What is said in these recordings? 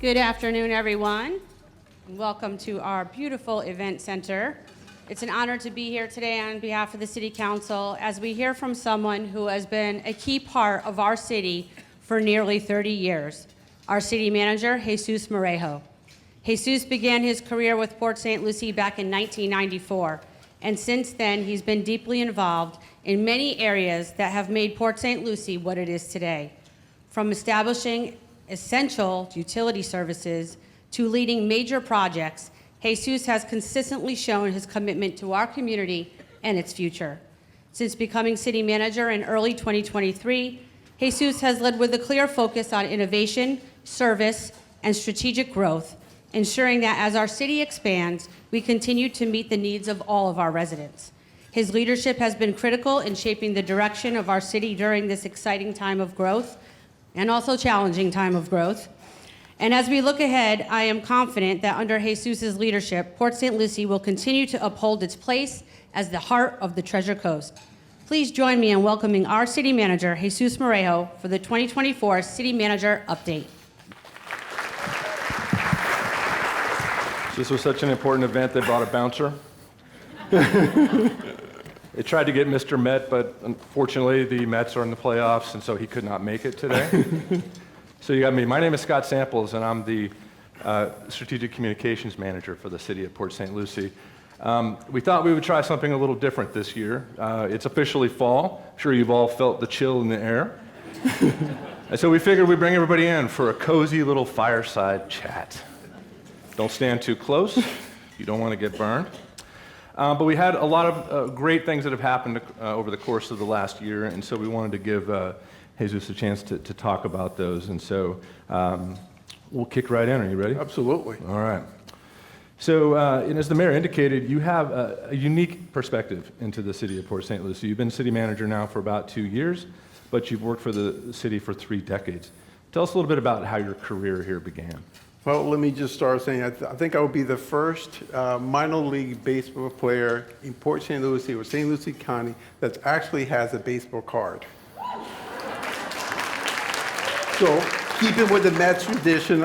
Good afternoon, everyone. Welcome to our beautiful event center. It's an honor to be here today on behalf of the City Council as we hear from someone who has been a key part of our city for nearly 30 years, our city manager, Jesus Merejo. Jesus began his career with Port St. Lucie back in 1994, and since then he's been deeply involved in many areas that have made Port St. Lucie what it is today, from establishing essential utility services to leading major projects. Jesus has consistently shown his commitment to our community and its future. Since becoming city manager in early 2023, Jesus has led with a clear focus on innovation, service, and strategic growth, ensuring that as our city expands, we continue to meet the needs of all of our residents. His leadership has been critical in shaping the direction of our city during this exciting time of growth and also challenging time of growth. And as we look ahead, I am confident that under Jesus' leadership, Port St. Lucie will continue to uphold its place as the heart of the Treasure Coast. Please join me in welcoming our city manager, Jesus Merejo, for the 2024 City Manager Update. This was such an important event, they brought a bouncer. They tried to get Mr. Met, but unfortunately the Mets are in the playoffs, and so he could not make it today. So you got me. My name is Scott Samples, and I'm the Strategic Communications Manager for the City of Port St. Lucie. We thought we would try something a little different this year. It's officially fall. I'm sure you've all felt the chill in the air. And so we figured we'd bring everybody in for a cozy little fireside chat. Don't stand too close. You don't want to get burned. But we had a lot of great things that have happened over the course of the last year, and so we wanted to give Jesus a chance to talk about those. And so we'll kick right in. Are you ready? Absolutely. All right. So, and as the mayor indicated, you have a unique perspective into the city of Port St. Lucie. You've been city manager now for about 2 years, but you've worked for the city for 3 decades. Tell us a little bit about how your career here began. Well, let me just start saying I think I will be the first minor league baseball player in Port St. Lucie or St. Lucie County that actually has a baseball card. So, keeping with the Mets tradition,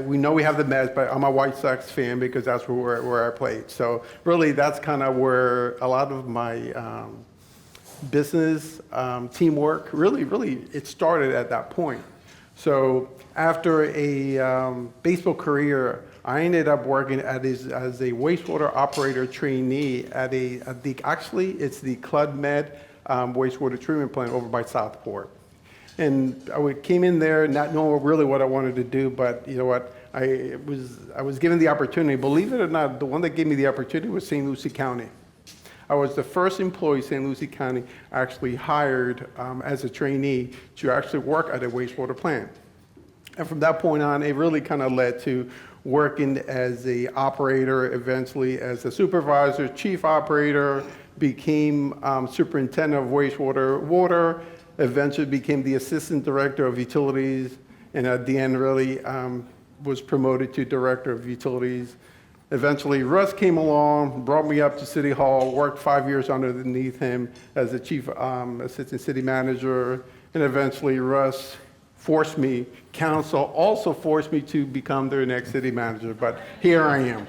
we know we have the Mets, but I'm a White Sox fan because that's where I played. So, really, that's kind of where a lot of my business teamwork really it started at that point. So after a baseball career, I ended up working as a wastewater operator trainee at actually it's the Club Med wastewater treatment plant over by Southport. And I came in there not knowing really what I wanted to do, but you know what, I was given the opportunity. Believe it or not, the one that gave me the opportunity was St. Lucie County. I was the first employee St. Lucie County actually hired as a trainee to actually work at a wastewater plant. And from that point on, it really kind of led to working as a operator, eventually as a supervisor, chief operator, became superintendent of water, eventually became the assistant director of utilities, and at the end really was promoted to director of utilities. Eventually, Russ came along, brought me up to City Hall, worked 5 years underneath him as the chief assistant city manager, and eventually Russ forced me, council also forced me to become their next city manager, but here I am.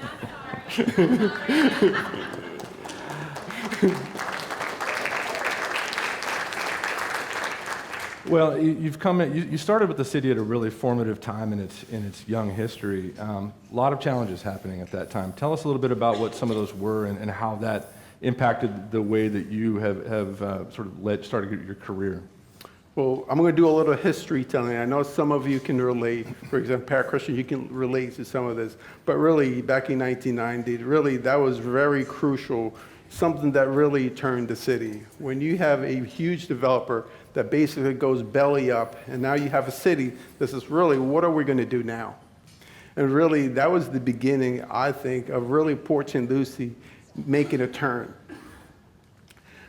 Well, you started with the city at a really formative time in its young history. A lot of challenges happening at that time. Tell us a little bit about what some of those were and how that impacted the way that you have sort of started your career. Well, I'm going to do a little history telling. I know some of you can relate. For example, Pat Christian, you can relate to some of this. But really, back in 1990, really that was very crucial, something that really turned the city. When you have a huge developer that basically goes belly up, and now you have a city that says, really, what are we going to do now? And really, that was the beginning, I think, of really Port St. Lucie making a turn.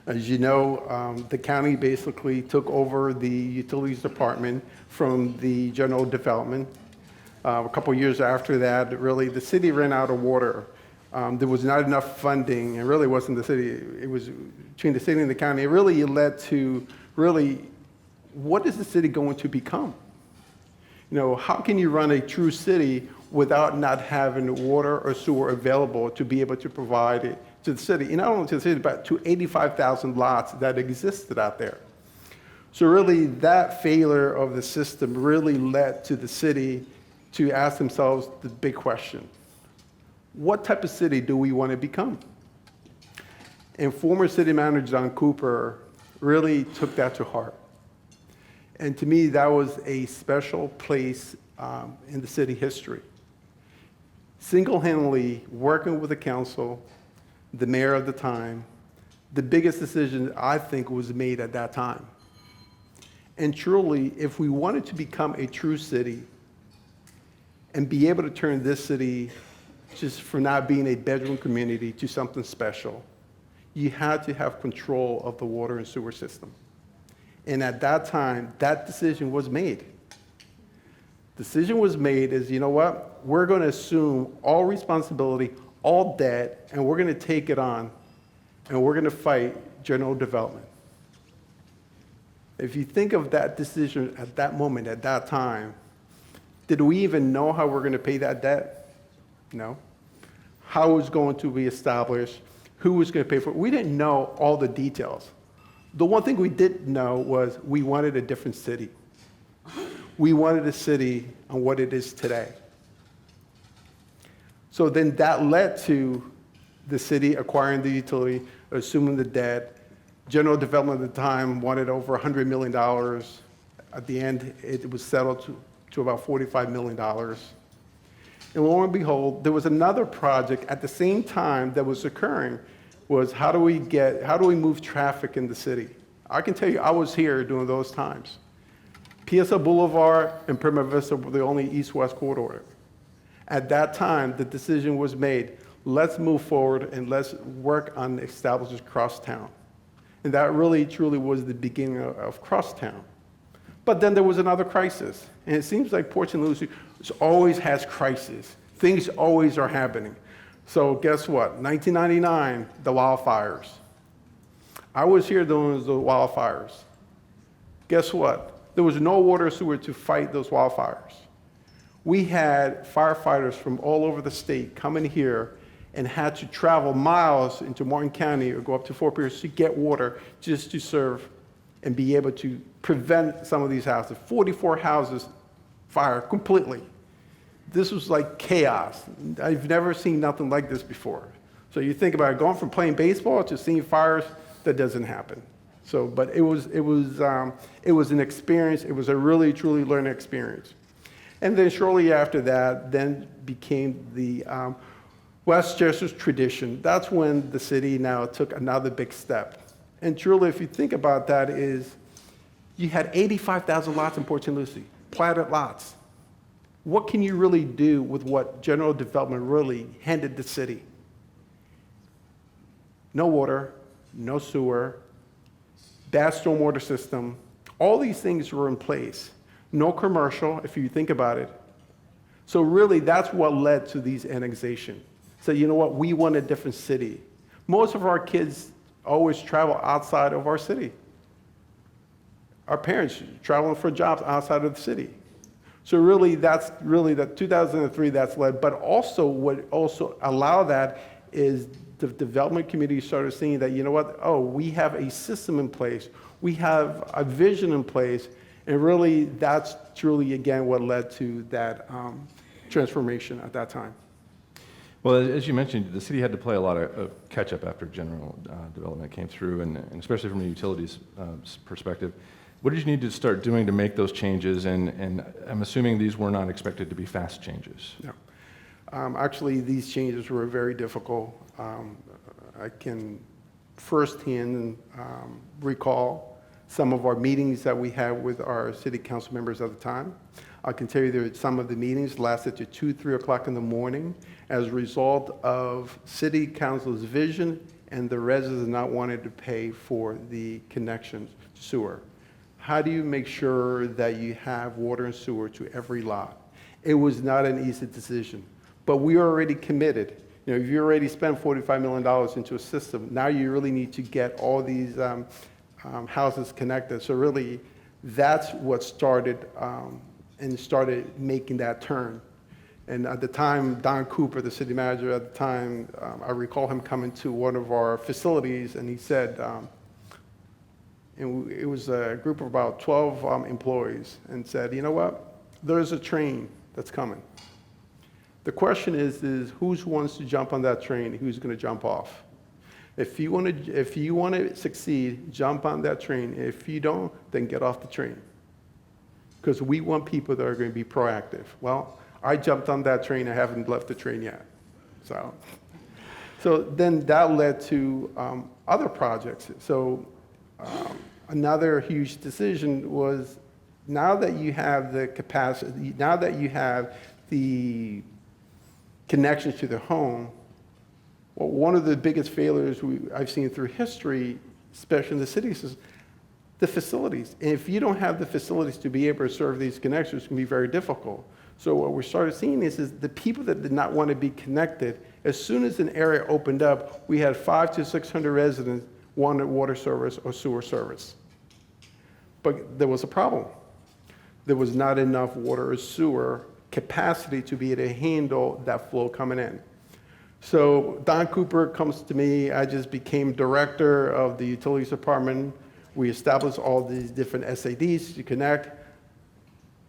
As you know, the county basically took over the utilities department from the general development. A couple years after that, really, the city ran out of water. There was not enough funding. It really wasn't the city. It was between the city and the county. It really led to, really, what is the city going to become? How can you run a true city without not having water or sewer available to be able to provide it to the city? And not only to the city, but to 85,000 lots that existed out there. So really, that failure of the system really led to the city to ask themselves the big question: what type of city do we want to become? And former city manager John Cooper really took that to heart. And to me, that was a special place in the city history. Single-handedly working with the council, the mayor of the time, the biggest decision I think was made at that time. And truly, if we wanted to become a true city and be able to turn this city just from not being a bedroom community to something special, you had to have control of the water and sewer system. And at that time, that decision was made. Decision was made is, you know what? We're going to assume all responsibility, all debt, and we're going to take it on, and we're going to fight general development. If you think of that decision at that moment, at that time, did we even know how we're going to pay that debt? No. How it was going to be established, who was going to pay for it. We didn't know all the details. The one thing we did know was we wanted a different city. We wanted a city on what it is today. So then that led to the city acquiring the utility, assuming the debt. General development at the time wanted over $100 million. At the end, it was settled to about $45 million. And lo and behold, there was another project at the same time that was occurring, was how do we move traffic in the city? I can tell you, I was here during those times. PSL Boulevard and Prima Vista were the only east-west corridor. At that time, the decision was made, let's move forward and let's work on establishing crosstown. And that really, truly was the beginning of crosstown. But then there was another crisis. And it seems like Port St. Lucie always has crises. Things always are happening. So guess what? 1999, the wildfires. I was here during the wildfires. Guess what? There was no water or sewer to fight those wildfires. We had firefighters from all over the state coming here and had to travel miles into Martin County or go up to Fort Pierce to get water just to serve and be able to prevent some of these houses. 44 houses fire completely. This was like chaos. I've never seen nothing like this before. So you think about it, going from playing baseball to seeing fires, that doesn't happen. So, but it was an experience. It was a really, truly learning experience. And then shortly after that, then became the Westchester's tradition. That's when the city now took another big step. And truly, if you think about that, is you had 85,000 lots in Port St. Lucie, platted lots. What can you really do with what general development really handed the city? No water, no sewer, bad stormwater system. All these things were in place. No commercial, if you think about it. So really, that's what led to these annexation. So you know what? We want a different city. Most of our kids always travel outside of our city. Our parents traveling for jobs outside of the city. So really, that's really the 2003 that's led. But also, what also allowed that is the development community started seeing that, you know what? Oh, we have a system in place. We have a vision in place. And really, that's truly, again, what led to that transformation at that time. Well, as you mentioned, the city had to play a lot of catch-up after general development came through, and especially from the utilities perspective. What did you need to start doing to make those changes? And I'm assuming these were not expected to be fast changes. No. Actually, these changes were very difficult. I can firsthand recall some of our meetings that we had with our city council members at the time. I can tell you that some of the meetings lasted to 2, 3 o'clock in the morning as a result of city council's vision and the residents not wanting to pay for the connections to sewer. How do you make sure that you have water and sewer to every lot? It was not an easy decision, but we are already committed. You know, if you already spent $45 million into a system, now you really need to get all these houses connected. So really, that's what started and started making that turn. And at the time, Don Cooper, the city manager at the time, I recall him coming to one of our facilities, and he said, and it was a group of about 12 employees, and said, you know what, there's a train that's coming. The question is who wants to jump on that train, who's going to jump off? If you want to succeed, jump on that train. If you don't, then get off the train. Because we want people that are going to be proactive. Well, I jumped on that train. I haven't left the train yet. So then that led to other projects. So another huge decision was, now that you have the capacity, now that you have the connections to the home, well, one of the biggest failures I've seen through history, especially in the cities, is the facilities. And if you don't have the facilities to be able to serve these connections, it can be very difficult. So what we started seeing is the people that did not want to be connected, as soon as an area opened up, we had 500 to 600 residents wanted water service or sewer service. But there was a problem. There was not enough water or sewer capacity to be able to handle that flow coming in. So Don Cooper comes to me. I just became director of the utilities department. We established all these different SADs to connect.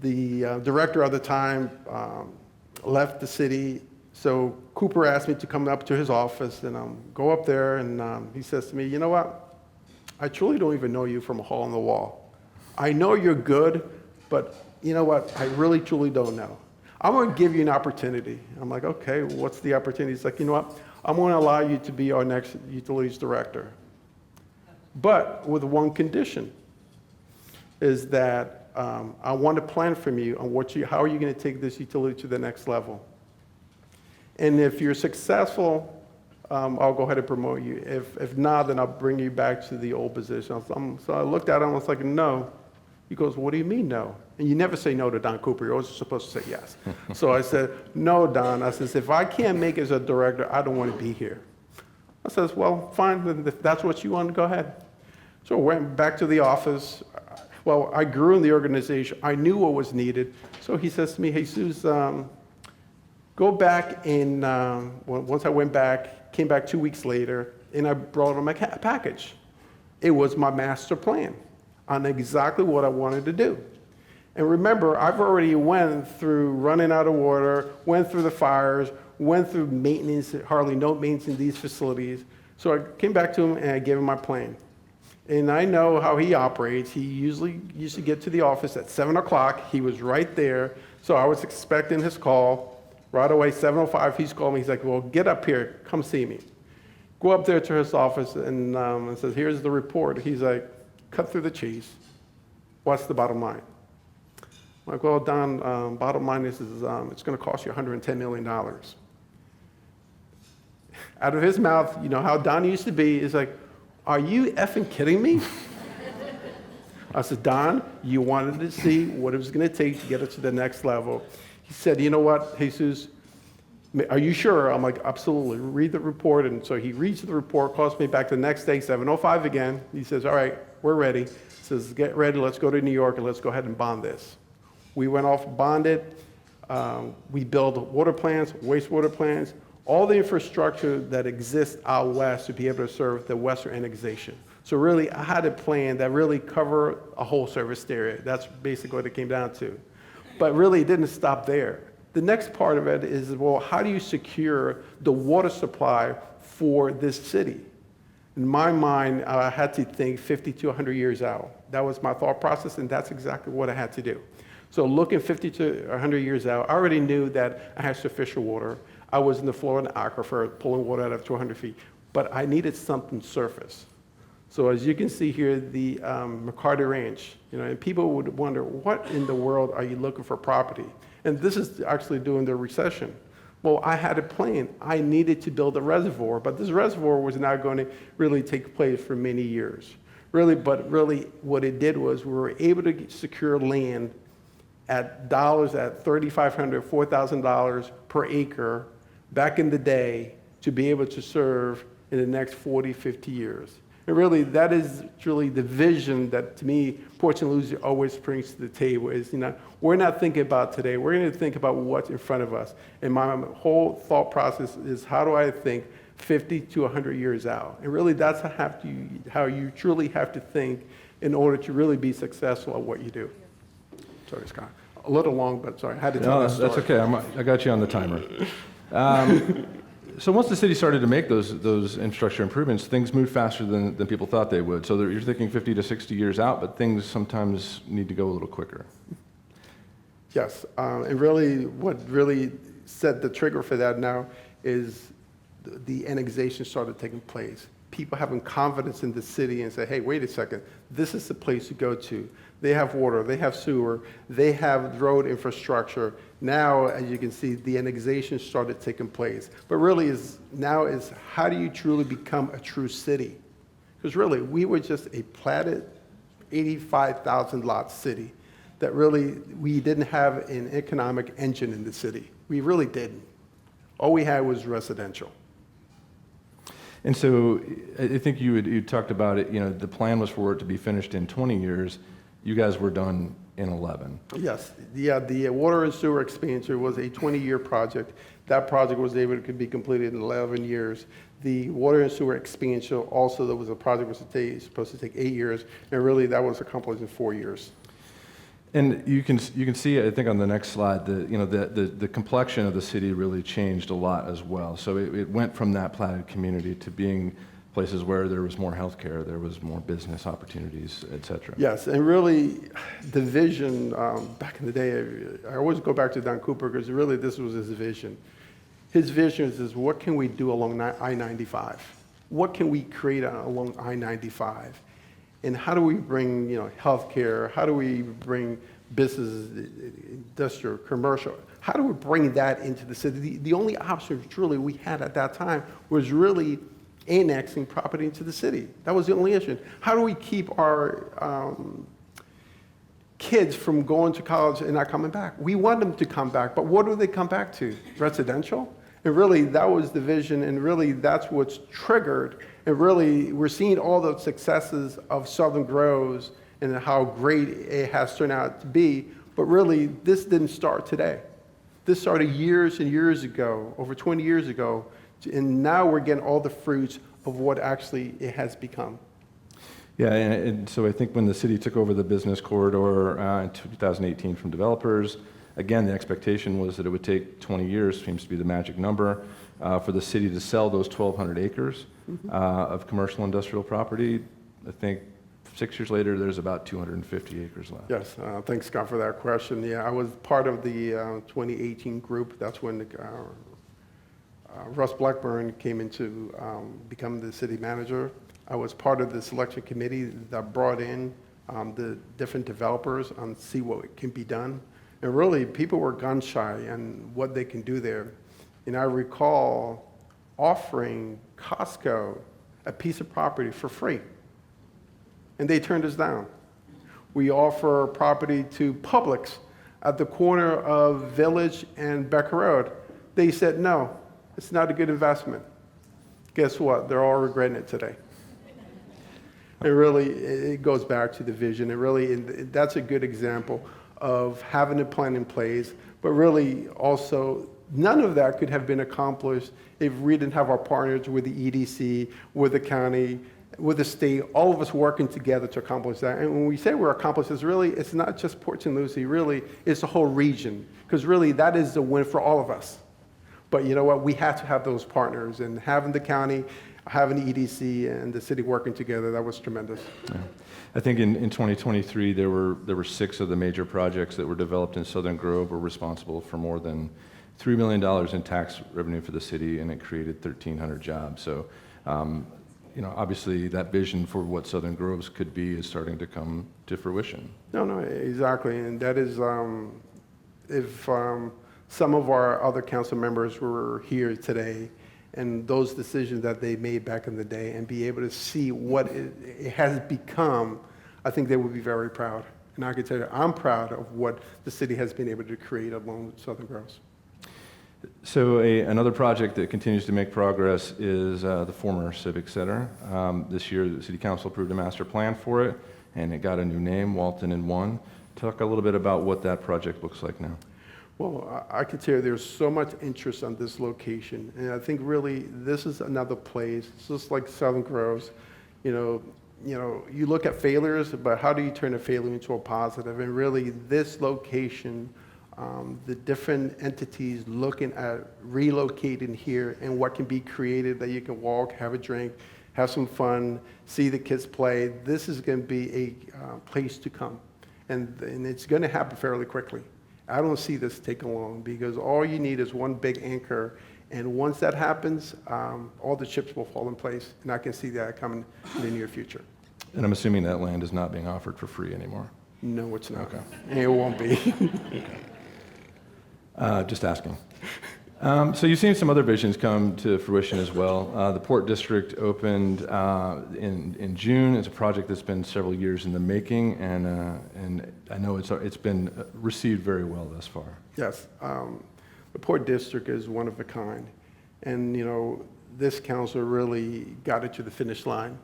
The director at the time left the city, so Cooper asked me to come up to his office and go up there, and he says to me, you know what, I truly don't even know you from a hole in the wall. I know you're good, but you know what, I really truly don't know. I'm going to give you an opportunity. I'm like, okay, what's the opportunity? He's like, you know what, I'm going to allow you to be our next utilities director, but with one condition, is that I want to plan from you on how are you going to take this utility to the next level. And if you're successful, I'll go ahead and promote you. If not, then I'll bring you back to the old position. So I looked at him and I was like, no. He goes, what do you mean no? And you never say no to Don Cooper. You're always supposed to say yes. So I said, no, Don. I says, if I can't make it as a director, I don't want to be here. I says, well, fine. Then if that's what you want, go ahead. So I went back to the office. Well, I grew in the organization. I knew what was needed. So he says to me, Jesus, go back and once I went back, came back 2 weeks later, and I brought him a package. It was my master plan on exactly what I wanted to do. And remember, I've already went through running out of water, went through the fires, went through maintenance, hardly no maintenance in these facilities. So I came back to him and I gave him my plan. And I know how he operates. He usually used to get to the office at 7 o'clock. He was right there. So I was expecting his call. Right away, 7:05, he's called me. He's like, well, get up here. Come see me. Go up there to his office and says, here's the report. He's like, cut through the chase. What's the bottom line? I'm like, well, Don, bottom line is it's going to cost you $110 million. Out of his mouth, you know how Don used to be, is like, are you effing kidding me? I said, Don, you wanted to see what it was going to take to get us to the next level. He said, you know what, Jesus, are you sure? I'm like, absolutely. Read the report. And so he reads the report, calls me back the next day, 7:05 again. He says, all right, we're ready. He says, get ready. Let's go to New York and let's go ahead and bond this. We went off, bonded. We built water plants, wastewater plants, all the infrastructure that exists out west to be able to serve the western annexation. So really, I had a plan that really covered a whole service area. That's basically what it came down to. But really, it didn't stop there. The next part of it is, well, how do you secure the water supply for this city? In my mind, I had to think 50 to 100 years out. That was my thought process, and that's exactly what I had to do. So looking 50 to 100 years out, I already knew that I had sufficient water. I was in the Florida aquifer pulling water out of 200 feet, but I needed something surface. So as you can see here, the McCarty Ranch, and people would wonder, what in the world are you looking for property? And this is actually during the recession. Well, I had a plan. I needed to build a reservoir, but this reservoir was not going to really take place for many years. Really, what it did was we were able to secure land at $3,500, $4,000 per acre back in the day to be able to serve in the next 40, 50 years. And really, that is truly the vision that, to me, Port St. Lucie always brings to the table is, we're not thinking about today. We're going to think about what's in front of us. And my whole thought process is, how do I think 50 to 100 years out? And really, that's how you truly have to think in order to really be successful at what you do. Sorry, Scott. A little long, but sorry, I had to tell that story. That's okay. I got you on the timer. So once the city started to make those infrastructure improvements, things moved faster than people thought they would. So you're thinking 50 to 60 years out, but things sometimes need to go a little quicker. Yes, and really what really set the trigger for that now is the annexation started taking place. People having confidence in the city and say, hey, wait a second, this is the place to go to. They have water, they have sewer, they have road infrastructure. Now, as you can see, the annexation started taking place. But really now is how do you truly become a true city? Because really, we were just a platted 85,000 lot city that really, we didn't have an economic engine in the city. We really didn't. All we had was residential. And so I think you talked about it, the plan was for it to be finished in 20 years. You guys were done in 11. Yes, the water and sewer expansion was a 20-year project. That project was able to be completed in 11 years. The water and sewer expansion also, there was a project that was supposed to take 8 years, and really that was accomplished in 4 years. And you can see, I think on the next slide, the complexion of the city really changed a lot as well. So it went from that platted community to being places where there was more healthcare, there was more business opportunities, et cetera. Yes, and really the vision back in the day, I always go back to Don Cooper because really this was his vision. His vision is what can we do along I-95? What can we create along I-95? And how do we bring healthcare? How do we bring business, industrial, commercial? How do we bring that into the city? The only option truly we had at that time was really annexing property into the city. That was the only issue. How do we keep our kids from going to college and not coming back? We want them to come back, but what do they come back to? Residential? And really, that was the vision, and really, that's what's triggered. And really, we're seeing all the successes of Southern Groves and how great it has turned out to be. But really, this didn't start today. This started years and years ago, over 20 years ago, and now we're getting all the fruits of what actually it has become. Yeah, and so I think when the city took over the business corridor in 2018 from developers, again, the expectation was that it would take 20 years, seems to be the magic number, for the city to sell those 1,200 acres of commercial industrial property. I think 6 years later, there's about 250 acres left. Yes, thanks, Scott, for that question. Yeah, I was part of the 2018 group. That's when Russ Blackburn came in to become the city manager. I was part of the selection committee that brought in the different developers and see what can be done. And really, people were gun shy on what they can do there. And I recall offering Costco a piece of property for free, and they turned us down. We offer property to Publix at the corner of Village and Becker Road. They said, no, it's not a good investment. Guess what? They're all regretting it today. And really, it goes back to the vision. And really, that's a good example of having a plan in place, but really also none of that could have been accomplished if we didn't have our partners with the EDC, with the county, with the state, all of us working together to accomplish that. And when we say we're accomplished, really, it's not just Port St. Lucie, really, it's the whole region, because really that is the win for all of us. But you know what, we have to have those partners, and having the county, having the EDC and the city working together, that was tremendous. Yeah. I think in 2023, there were 6 of the major projects that were developed in Southern Grove were responsible for more than $3 million in tax revenue for the city, and it created 1,300 jobs. So, obviously that vision for what Southern Groves could be is starting to come to fruition. No, exactly. And that is, if some of our other council members were here today, and those decisions that they made back in the day, and be able to see what it has become, I think they would be very proud. And I can tell you, I'm proud of what the city has been able to create along with Southern Groves. So another project that continues to make progress is the former Civic Center. This year, the City Council approved a master plan for it, and it got a new name, Walton in One. Talk a little bit about what that project looks like now. Well, I can tell you there's so much interest on this location, and I think really this is another place, just like Southern Groves. You look at failures, but how do you turn a failure into a positive? And really, this location, the different entities looking at relocating here and what can be created that you can walk, have a drink, have some fun, see the kids play. This is going to be a place to come, and it's going to happen fairly quickly. I don't see this taking long because all you need is one big anchor, and once that happens, all the chips will fall in place, and I can see that coming in the near future. And I'm assuming that land is not being offered for free anymore. No, it's not. Okay. And it won't be. Just asking. So you've seen some other visions come to fruition as well. The Port District opened in June. It's a project that's been several years in the making, and I know it's been received very well thus far. Yes. The Port District is one of a kind. And, this council really got it to the finish line.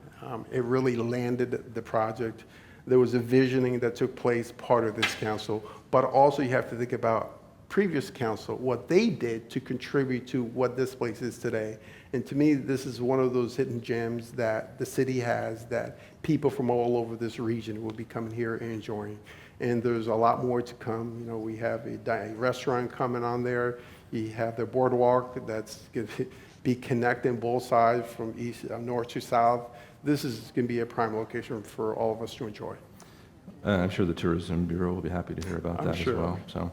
It really landed the project. There was a visioning that took place part of this council, but also you have to think about previous council, what they did to contribute to what this place is today. And to me, this is one of those hidden gems that the city has that people from all over this region will be coming here and enjoying. And there's a lot more to come. We have a restaurant coming on there. You have the boardwalk that's going to be connecting both sides from north to south. This is going to be a prime location for all of us to enjoy. I'm sure the Tourism Bureau will be happy to hear about that sure. as well.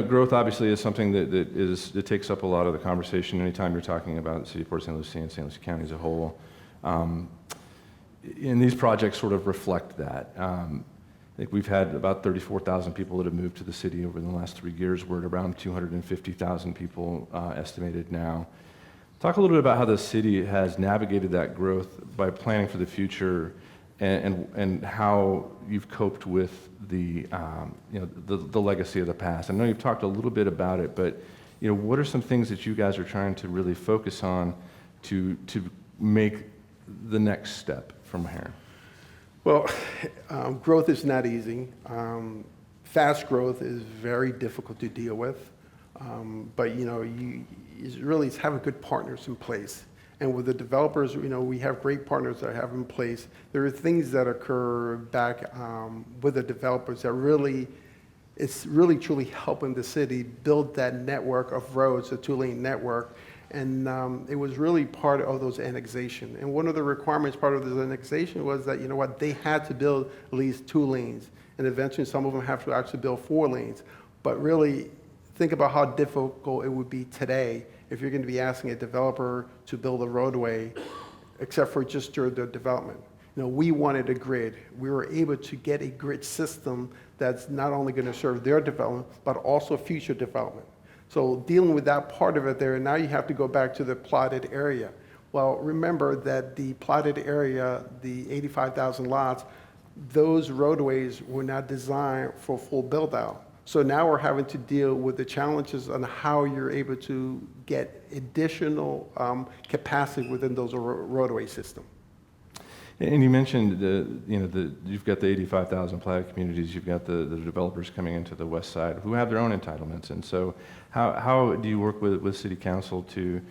Growth obviously is something that takes up a lot of the conversation anytime you're talking about the city of Port St. Lucie and St. Lucie County as a whole. And these projects sort of reflect that. I think we've had about 34,000 people that have moved to the city over the last 3 years. We're at around 250,000 people estimated now. Talk a little bit about how the city has navigated that growth by planning for the future and how you've coped with the legacy of the past. I know you've talked a little bit about it, but what are some things that you guys are trying to really focus on to make the next step from here? Well, growth is not easy. Fast growth is very difficult to deal with. But it's really having good partners in place. And with the developers, we have great partners that I have in place. There are things that occur back with the developers that it's really truly helping the city build that network of roads, a two-lane network. And it was really part of those annexation. And one of the requirements part of this annexation was that, they had to build at least 2 lanes. And eventually some of them have to actually build 4 lanes. But really think about how difficult it would be today if you're going to be asking a developer to build a roadway, except for just during the development. We wanted a grid. We were able to get a grid system that's not only going to serve their development, but also future development. So dealing with that part of it there, now you have to go back to the plotted area. Well, remember that the plotted area, the 85,000 lots, those roadways were not designed for full build-out. So now we're having to deal with the challenges on how you're able to get additional capacity within those roadway system. And you mentioned you've got the 85,000 platted communities, you've got the developers coming into the west side who have their own entitlements. And so how do you work with City Council to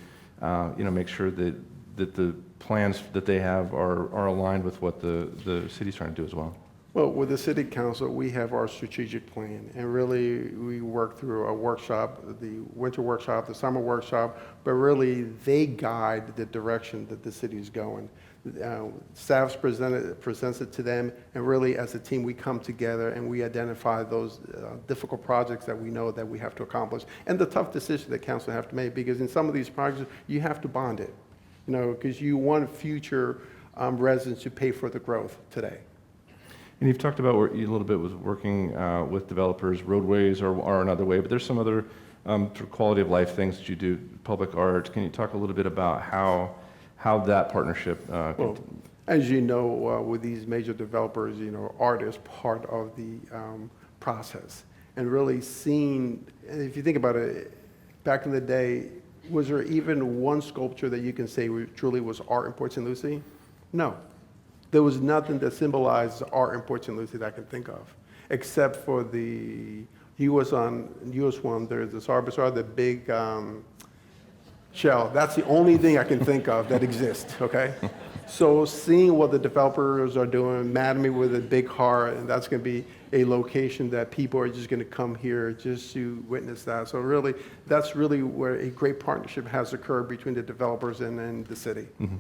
make sure that the plans that they have are aligned with what the city's trying to do as well? Well, with the City Council, we have our strategic plan, and really we work through a workshop, the winter workshop, the summer workshop, but really they guide the direction that the city is going. Staff presents it to them, and really as a team we come together and we identify those difficult projects that we know that we have to accomplish, and the tough decisions that council have to make, because in some of these projects you have to bond it, because you want future residents to pay for the growth today. And you've talked about a little bit with working with developers. Roadways are another way, but there's some other sort of quality of life things that you do, public art. Can you talk a little bit about how that partnership? Well, as you know, with these major developers, art is part of the process. And really seeing, if you think about it, back in the day, was there even one sculpture that you can say truly was art in Port St. Lucie? No. There was nothing that symbolized art in Port St. Lucie that I can think of, except for the US one, there's the Arbisar, the big shell. That's the only thing I can think of that exists, okay? So seeing what the developers are doing, Madame with a big heart, and that's going to be a location that people are just going to come here just to witness that. So really, that's really where a great partnership has occurred between the developers and the city. Mm-hmm.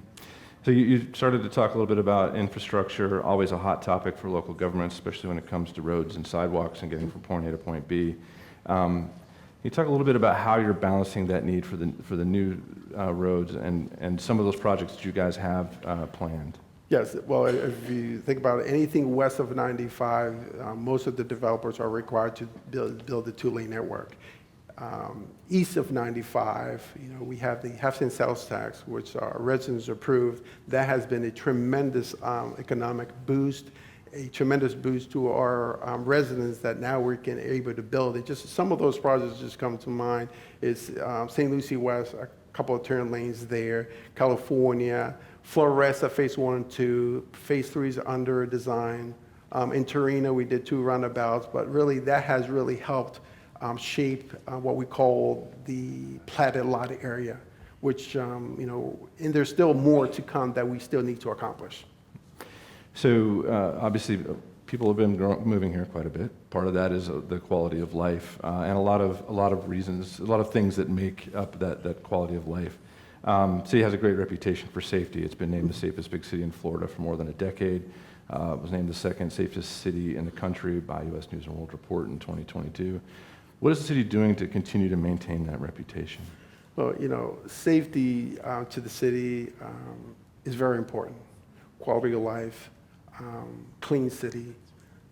So you started to talk a little bit about infrastructure, always a hot topic for local governments, especially when it comes to roads and sidewalks and getting from point A to point B. Can you talk a little bit about how you're balancing that need for the new roads and some of those projects that you guys have planned? Yes, well, if you think about it, anything west of 95, most of the developers are required to build a two-lane network. East of 95, we have the half-cent sales tax, which our residents approved. That has been a tremendous economic boost, a tremendous boost to our residents that now we're able to build. It just some of those projects just come to mind. Is St. Lucie West, a couple of turn lanes there, California, Floresta Phase 1 and 2, Phase 3 is under design. In Torino, we did 2 roundabouts, but really that has really helped shape what we call the platted lot area, which, and there's still more to come that we still need to accomplish. So obviously, people have been moving here quite a bit. Part of that is the quality of life, and a lot of reasons, a lot of things that make up that quality of life. City has a great reputation for safety. It's been named the safest big city in Florida for more than a decade. It was named the second safest city in the country by U.S. News & World Report in 2022. What is the city doing to continue to maintain that reputation? Well, safety to the city is very important. Quality of life, clean city.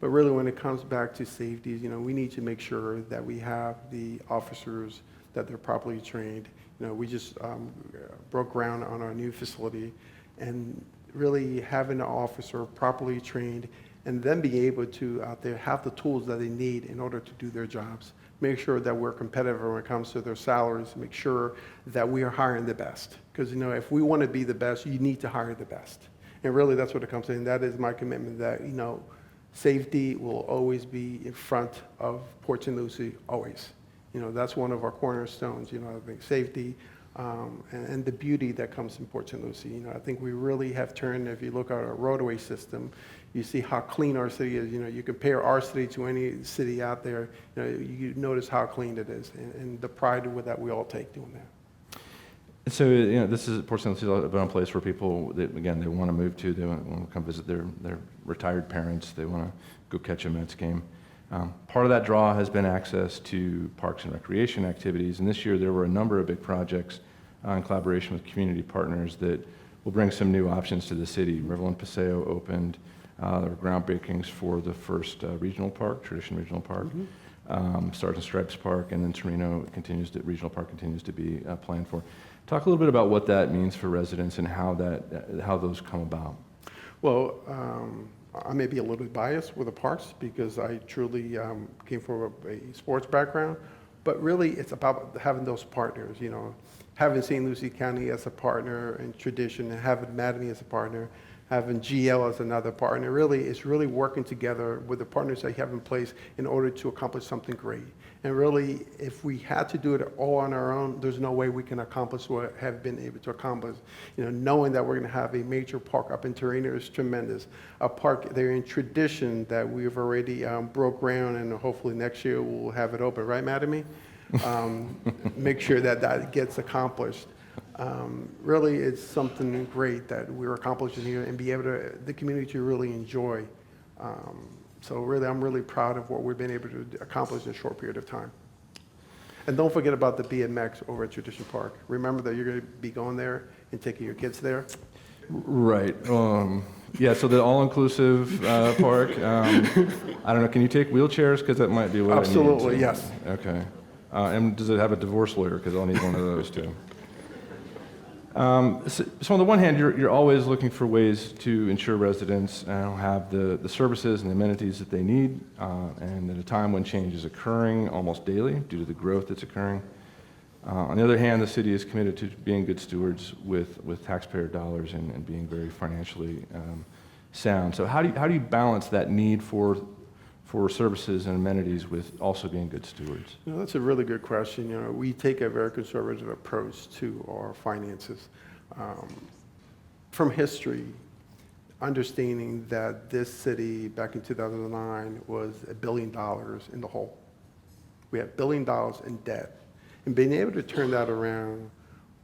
But really when it comes back to safety, we need to make sure that we have the officers, that they're properly trained. We just broke ground on our new facility, and really having an officer properly trained and then be able to out there have the tools that they need in order to do their jobs. Make sure that we're competitive when it comes to their salaries, make sure that we are hiring the best. Because if we want to be the best, you need to hire the best. And really that's what it comes to, and that is my commitment that, safety will always be in front of Port St. Lucie, always. That's one of our cornerstones, I think safety and the beauty that comes in Port St. Lucie. I think we really have turned, if you look at our roadway system, you see how clean our city is. You compare our city to any city out there, you notice how clean it is and the pride that we all take doing that. So, this is Port St. Lucie is a place where people, they want to move to, they want to come visit their retired parents, they want to go catch a Mets game. Part of that draw has been access to parks and recreation activities, and this year there were a number of big projects in collaboration with community partners that will bring some new options to the city. Revel and Paseo opened, there were groundbreakings for the first regional park, Tradition Regional Park, Stars and Stripes Park, and then Torino Regional Park continues to be planned for. Talk a little bit about what that means for residents and how those come about. Well, I may be a little bit biased with the parks because I truly came from a sports background, but really it's about having those partners, having St. Lucie County as a partner and Tradition, and having Madame as a partner, having GL as another partner. Really, it's really working together with the partners that you have in place in order to accomplish something great. And really, if we had to do it all on our own, there's no way we can accomplish what have been able to accomplish. Knowing that we're going to have a major park up in Torino is tremendous. A park there in Tradition that we've already broke ground, and hopefully next year we'll have it open, right, Madame? Make sure that gets accomplished. Really, it's something great that we're accomplishing here and be able to the community to really enjoy. So really, I'm really proud of what we've been able to accomplish in a short period of time. And don't forget about the BMX over at Tradition Park. Remember that you're going to be going there and taking your kids there. Right. Yeah, so the all-inclusive park, I don't know, can you take wheelchairs? Because that might be what Absolutely, I need. yes. Okay. And does it have a divorce lawyer? Because I'll need one of those too. So on the one hand, you're always looking for ways to ensure residents have the services and the amenities that they need, and at a time when change is occurring almost daily due to the growth that's occurring. On the other hand, the city is committed to being good stewards with taxpayer dollars and being very financially sound. So how do you balance that need for services and amenities with also being good stewards? You know, that's a really good question. You know, we take a very conservative approach to our finances. From history, understanding that this city back in 2009 was $1 billion in the hole. We had $1 billion in debt. And being able to turn that around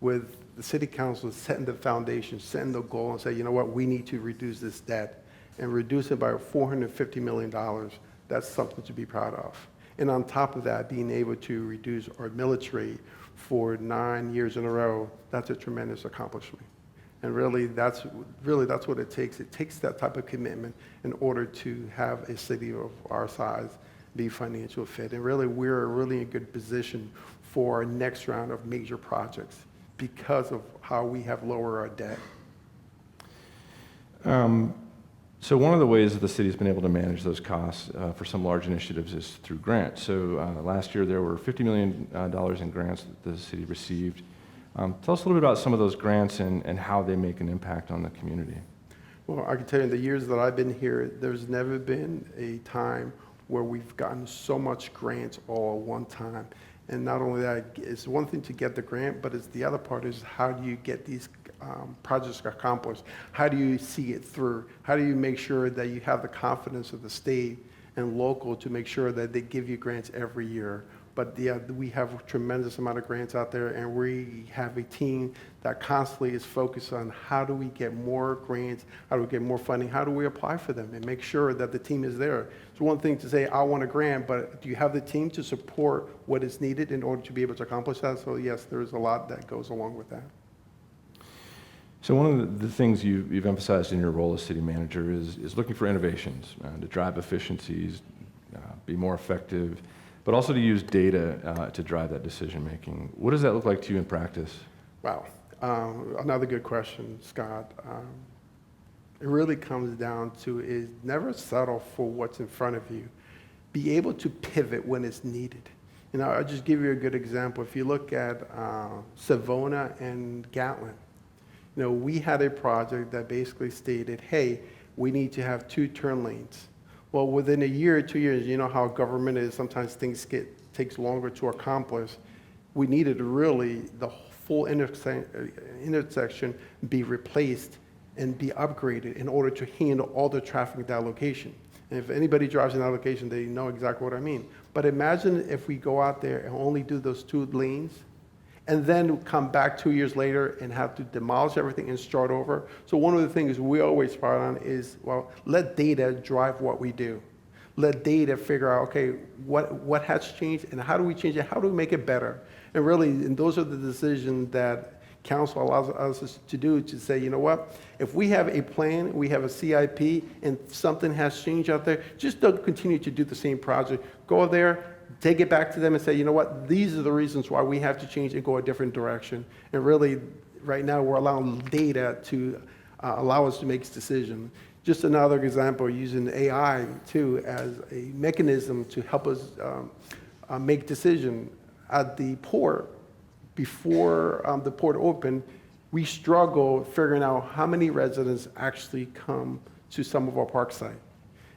with the city council setting the foundation, setting the goal and say, you know what, we need to reduce this debt and reduce it by $450 million, that's something to be proud of. And on top of that, being able to reduce our millage rate for 9 years in a row, that's a tremendous accomplishment. And really, that's what it takes. It takes that type of commitment in order to have a city of our size be financial fit. And really, we're really in a good position for our next round of major projects because of how we have lowered our debt. So one of the ways that the city's been able to manage those costs for some large initiatives is through grants. So last year there were $50 million in grants that the city received. Tell us a little bit about some of those grants and how they make an impact on the community. Well, I can tell you in the years that I've been here, there's never been a time where we've gotten so much grants all at one time. And not only that, it's one thing to get the grant, but it's the other part is how do you get these projects accomplished? How do you see it through? How do you make sure that you have the confidence of the state and local to make sure that they give you grants every year? But yeah, we have a tremendous amount of grants out there, and we have a team that constantly is focused on how do we get more grants, how do we get more funding, how do we apply for them, and make sure that the team is there. It's one thing to say, I want a grant, but do you have the team to support what is needed in order to be able to accomplish that? So yes, there's a lot that goes along with that. So one of the things you've emphasized in your role as city manager is looking for innovations to drive efficiencies, be more effective, but also to use data to drive that decision making. What does that look like to you in practice? Wow. Another good question, Scott. It really comes down to is never settle for what's in front of you. Be able to pivot when it's needed. You know, I'll just give you a good example. If you look at Savona and Gatlin, you know, we had a project that basically stated, hey, we need to have 2 turn lanes. Well, within a year or 2 years, you know how government is, sometimes things takes longer to accomplish. We needed really the full intersection be replaced and be upgraded in order to handle all the traffic at that location. And if anybody drives in that location, they know exactly what I mean. But imagine if we go out there and only do those 2 lanes, and then come back 2 years later and have to demolish everything and start over. So one of the things we always fight on is, well, let data drive what we do. Let data figure out, okay, what has changed and how do we change it? How do we make it better? And really, and those are the decisions that council allows us to do, to say, you know what, if we have a plan, we have a CIP, and something has changed out there, just don't continue to do the same project. Go there, take it back to them and say, you know what, these are the reasons why we have to change and go a different direction. And really, right now, we're allowing data to allow us to make decisions. Just another example, using AI, too, as a mechanism to help us make decisions. At the port, before the port opened, we struggled figuring out how many residents actually come to some of our park sites.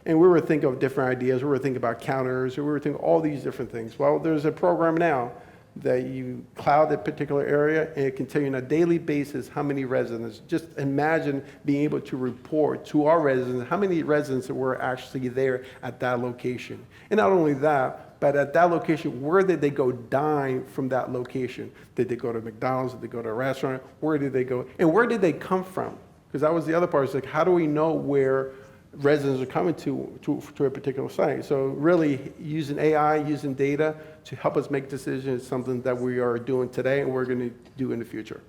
And we were thinking of different ideas. We were thinking about counters. We were thinking all these different things. Well, there's a program now that you cloud that particular area, and it can tell you on a daily basis how many residents. Just imagine being able to report to our residents how many residents were actually there at that location. And not only that, but at that location, where did they go dine from that location? Did they go to McDonald's? Did they go to a restaurant? Where did they go? And where did they come from? Because that was the other part. It's like, how do we know where residents are coming to a particular site? So really using AI, using data to help us make decisions is something that we are doing today and we're going to do in the future.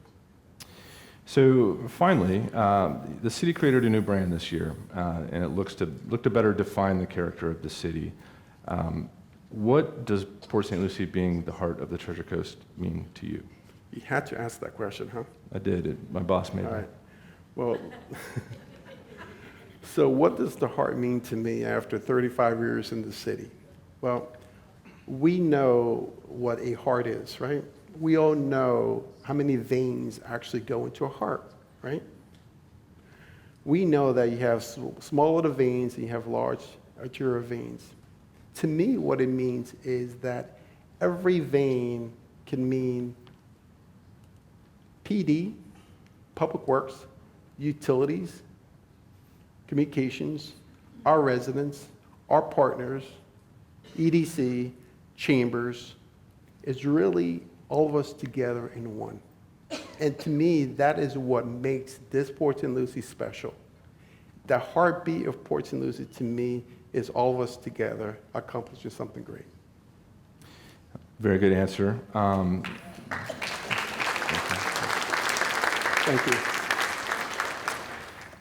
So finally, the city created a new brand this year, and it looks to better define the character of the city. What does Port St. Lucie being the heart of the Treasure Coast mean to you? You had to ask that question, huh? I did. My boss made me. All right. Well, so what does the heart mean to me after 35 years in the city? Well, we know what a heart is, right? we all know how many veins actually go into a heart, right? We know that you have small little veins and you have large arterial veins. To me, what it means is that every vein can mean PD, Public Works, utilities, communications, our residents, our partners, EDC, chambers. It's really all of us together in one. And to me, that is what makes this Port St. Lucie special. The heartbeat of Port St. Lucie, to me, is all of us together accomplishing something great. Very good answer. Thank you.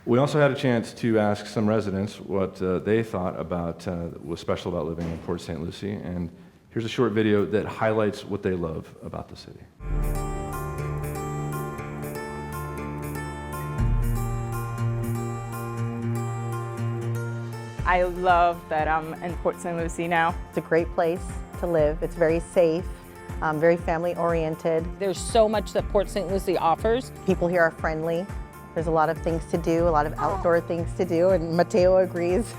We also had a chance to ask some residents what they thought about what was special about living in Port St. Lucie, and here's a short video that highlights what they love about the city. I love that I'm in Port St. Lucie now. It's a great place to live. It's very safe, very family oriented. There's so much that Port St. Lucie offers. People here are friendly. There's a lot of things to do, a lot of outdoor things to do, and Mateo agrees.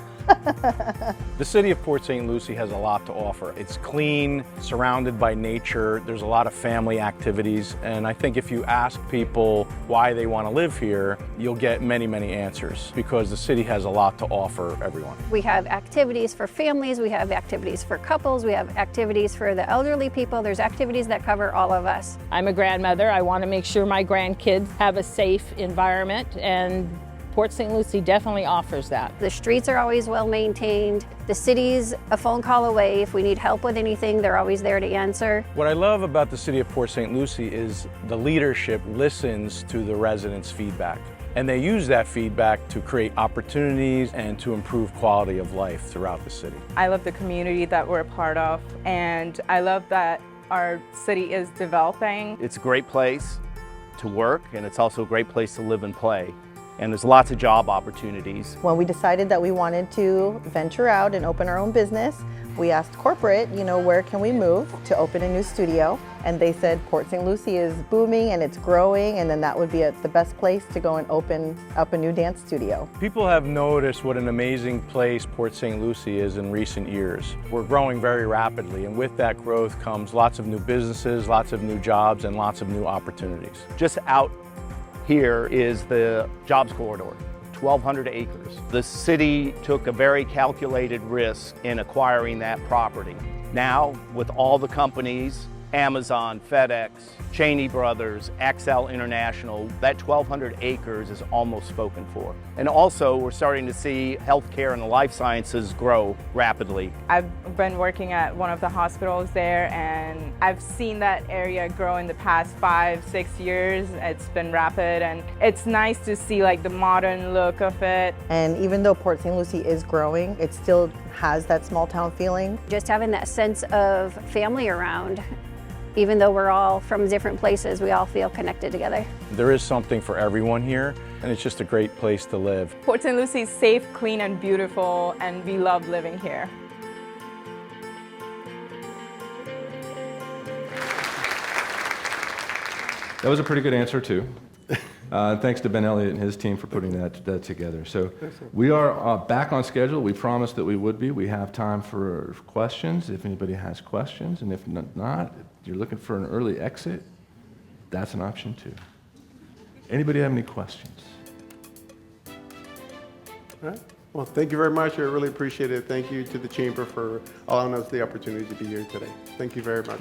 The city of Port St. Lucie has a lot to offer. It's clean, surrounded by nature. There's a lot of family activities, and I think if you ask people why they want to live here, you'll get many, many answers because the city has a lot to offer everyone. We have activities for families, we have activities for couples, we have activities for the elderly people. There's activities that cover all of us. I'm a grandmother. I want to make sure my grandkids have a safe environment, and Port St. Lucie definitely offers that. The streets are always well maintained. The city's a phone call away. If we need help with anything, they're always there to answer. What I love about the city of Port St. Lucie is the leadership listens to the residents' feedback. And they use that feedback to create opportunities and to improve quality of life throughout the city. I love the community that we're a part of, and I love that our city is developing. It's a great place to work, and it's also a great place to live and play. And there's lots of job opportunities. When we decided that we wanted to venture out and open our own business, we asked corporate, where can we move to open a new studio? And they said Port St. Lucie is booming and it's growing, and then that would be the best place to go and open up a new dance studio. People have noticed what an amazing place Port St. Lucie is in recent years. We're growing very rapidly, and with that growth comes lots of new businesses, lots of new jobs, and lots of new opportunities. Just out here is the jobs corridor, 1,200 acres. The city took a very calculated risk in acquiring that property. Now, with all the companies, Amazon, FedEx, Cheney Brothers, XL International, that 1,200 acres is almost spoken for. And also, we're starting to see healthcare and the life sciences grow rapidly. I've been working at one of the hospitals there, and I've seen that area grow in the past 5-6 years. It's been rapid, and it's nice to see the modern look of it. And even though Port St. Lucie is growing, it still has that small town feeling. Just having that sense of family around. Even though we're all from different places, we all feel connected together. There is something for everyone here, and it's just a great place to live. Port St. Lucie is safe, clean, and beautiful, and we love living here. That was a pretty good answer, too. Thanks to Ben Elliott and his team for putting that together. So we are back on schedule. We promised that we would be. We have time for questions, if anybody has questions. And if not, if you're looking for an early exit, that's an option, too. Anybody have any questions? All right. Well, thank you very much. I really appreciate it. Thank you to the Chamber for allowing us the opportunity to be here today. Thank you very much.